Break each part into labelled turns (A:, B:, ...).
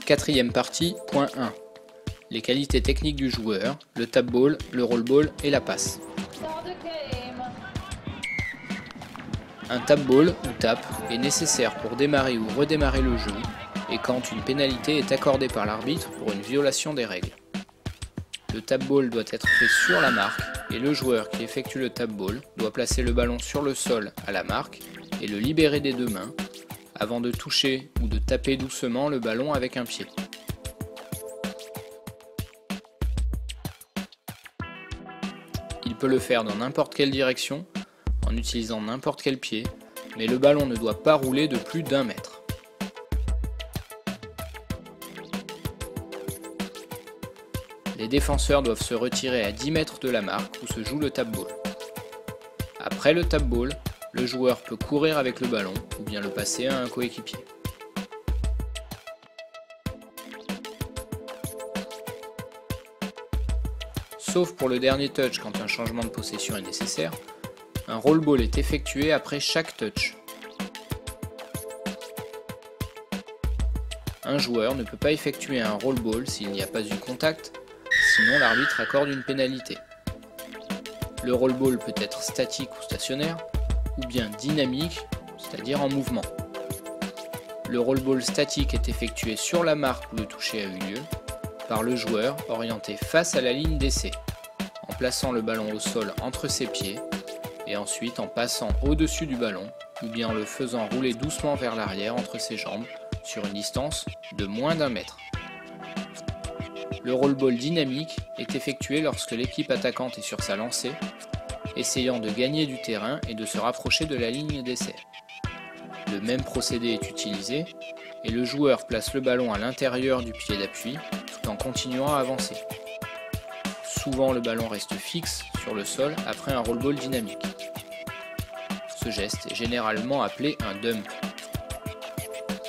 A: Quatrième partie, point 1. Les qualités techniques du joueur, le tap ball, le roll ball et la passe. Un tap ball ou tap est nécessaire pour démarrer ou redémarrer le jeu et quand une pénalité est accordée par l'arbitre pour une violation des règles. Le tap ball doit être fait sur la marque et le joueur qui effectue le tap ball doit placer le ballon sur le sol à la marque et le libérer des deux mains avant de toucher ou de taper doucement le ballon avec un pied. Il peut le faire dans n'importe quelle direction, en utilisant n'importe quel pied, mais le ballon ne doit pas rouler de plus d'1 mètre. Les défenseurs doivent se retirer à 10 mètres de la marque où se joue le tap ball. Après le tap ball, le joueur peut courir avec le ballon ou bien le passer à un coéquipier. Sauf pour le dernier touch quand un changement de possession est nécessaire, un roll ball est effectué après chaque touch. Un joueur ne peut pas effectuer un roll ball s'il n'y a pas eu contact, sinon l'arbitre accorde une pénalité. Le roll ball peut être statique ou stationnaire, ou bien dynamique, c'est-à-dire en mouvement. Le roll ball statique est effectué sur la marque où le toucher a eu lieu, par le joueur orienté face à la ligne d'essai, en plaçant le ballon au sol entre ses pieds, et ensuite en passant au-dessus du ballon, ou bien en le faisant rouler doucement vers l'arrière entre ses jambes, sur une distance de moins d'1 mètre. Le roll ball dynamique est effectué lorsque l'équipe attaquante est sur sa lancée, essayant de gagner du terrain et de se rapprocher de la ligne d'essai. Le même procédé est utilisé, et le joueur place le ballon à l'intérieur du pied d'appui, tout en continuant à avancer. Souvent le ballon reste fixe sur le sol après un roll ball dynamique. Ce geste est généralement appelé un dump.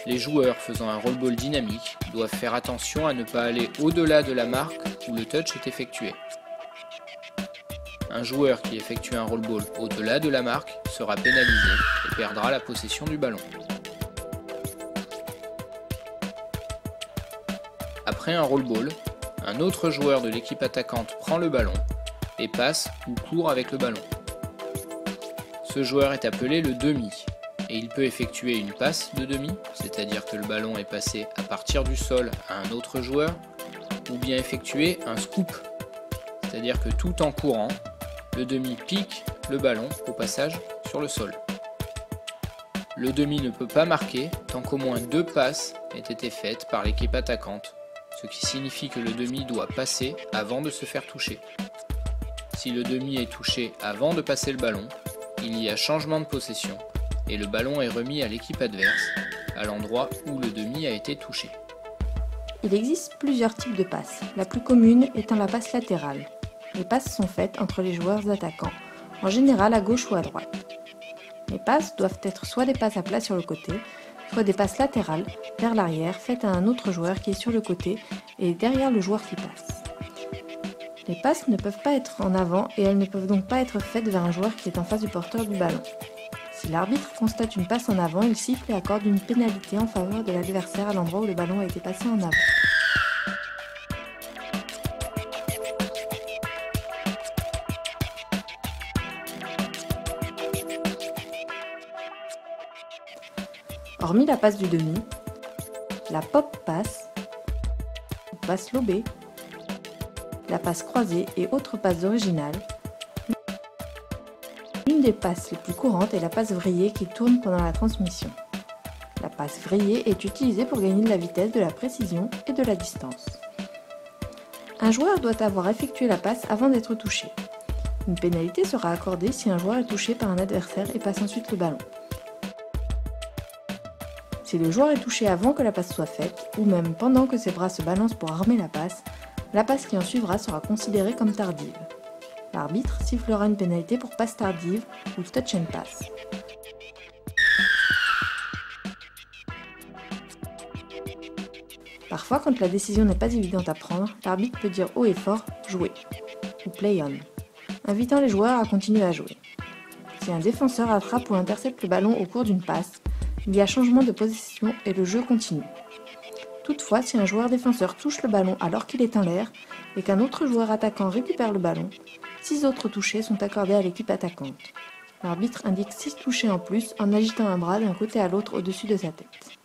A: Les joueurs faisant un roll ball dynamique doivent faire attention à ne pas aller au-delà de la marque où le touch est effectué. Un joueur qui effectue un roll ball au-delà de la marque sera pénalisé et perdra la possession du ballon. Après un roll ball, un autre joueur de l'équipe attaquante prend le ballon et passe ou court avec le ballon. Ce joueur est appelé le demi et il peut effectuer une passe de demi, c'est-à-dire que le ballon est passé à partir du sol à un autre joueur, ou bien effectuer un scoop, c'est-à-dire que tout en courant, le demi pique le ballon au passage sur le sol. Le demi ne peut pas marquer tant qu'au moins 2 passes aient été faites par l'équipe attaquante, ce qui signifie que le demi doit passer avant de se faire toucher. Si le demi est touché avant de passer le ballon, il y a changement de possession et le ballon est remis à l'équipe adverse, à l'endroit où le demi a été touché.
B: Il existe plusieurs types de passes, la plus commune étant la passe latérale. Les passes sont faites entre les joueurs attaquants, en général à gauche ou à droite. Les passes doivent être soit des passes à plat sur le côté, soit des passes latérales vers l'arrière faites à un autre joueur qui est sur le côté et derrière le joueur qui passe. Les passes ne peuvent pas être en avant et elles ne peuvent donc pas être faites vers un joueur qui est en face du porteur du ballon. Si l'arbitre constate une passe en avant, il siffle et accorde une pénalité en faveur de l'adversaire à l'endroit où le ballon a été passé en avant. Hormis la passe du demi, la pop passe, la passe lobée, la passe croisée et autres passes originales, l'une des passes les plus courantes est la passe vrillée qui tourne pendant la transmission. La passe vrillée est utilisée pour gagner de la vitesse, de la précision et de la distance. Un joueur doit avoir effectué la passe avant d'être touché. Une pénalité sera accordée si un joueur est touché par un adversaire et passe ensuite le ballon. Si le joueur est touché avant que la passe soit faite, ou même pendant que ses bras se balancent pour armer la passe qui en suivra sera considérée comme tardive. L'arbitre sifflera une pénalité pour passe tardive ou touch and pass. Parfois, quand la décision n'est pas évidente à prendre, l'arbitre peut dire haut et fort « jouer » ou « play on », invitant les joueurs à continuer à jouer. Si un défenseur attrape ou intercepte le ballon au cours d'une passe, il y a changement de possession et le jeu continue. Toutefois, si un joueur défenseur touche le ballon alors qu'il est en l'air et qu'un autre joueur attaquant récupère le ballon, 6 autres touchés sont accordés à l'équipe attaquante. L'arbitre indique 6 touchés en plus en agitant un bras d'un côté à l'autre au-dessus de sa tête.